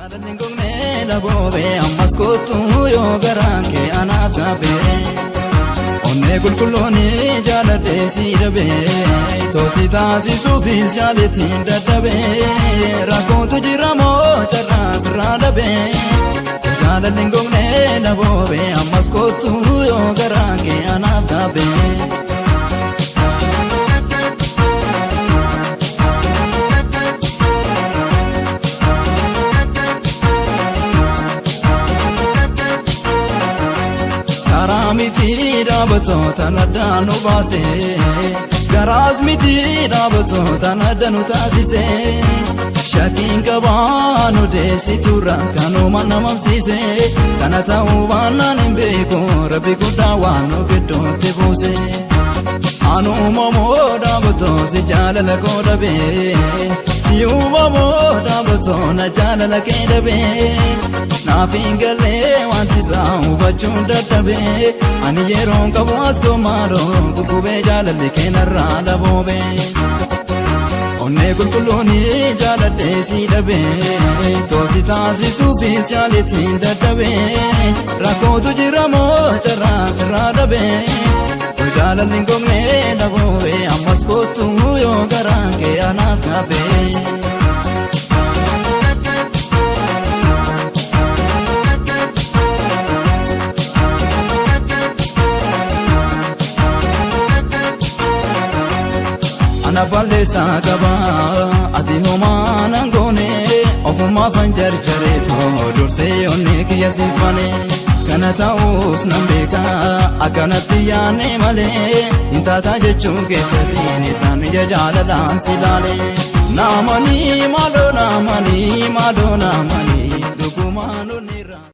Jaalalli gognee laboobee ammas kootu yoo garaan kee anaaf gaabee onnee qulqulloonii jaaladhee si dhabee toosi taasisuufis jaaletiin dadhabee rakkootu jira moo carraas irraa dhabee jaalalli gognee laboobee ammas kootu yoo garaan kee anaaf gaabee. Miti dhaabattoota naddaan nu baase garaas miti dhaabattoota naddaan nu taasise shakkiin qabaan odeessiturra kanuma namamsiise kana ta'uu baannaan hin beeku rabbi guddaa waan nu gidduutti buuse anuma moo dhaabattoota jaalala koo dhabee si uumamoo dhaabattoota jaalala kee dhabee naaf hin galee wanti isaa hubachuun dadhabee ani yeroon qabu as koomaadoo gugubee jaalalli keenarraa dhaboobee onnee qulqulloonii jaaladhee si dhabee toosi taasisuufis jaaletiin dadhabee rakkootu jira moo carraas irraa dhabee jaalalli gognee dhaboobee ammas kootu yoo garaan kee anaaf gaabee. Ana balleessaa qaba ati homaa nan goone ofumaa fanjarjaree too dursee onnee kiyya siifane kana ta'uus nan beeka akkanatti yaanne malee hin taataa jechuun keessa siini taan ija jaalalaan si laale naamanii maaloo naamanii dhugumaan onnirraa.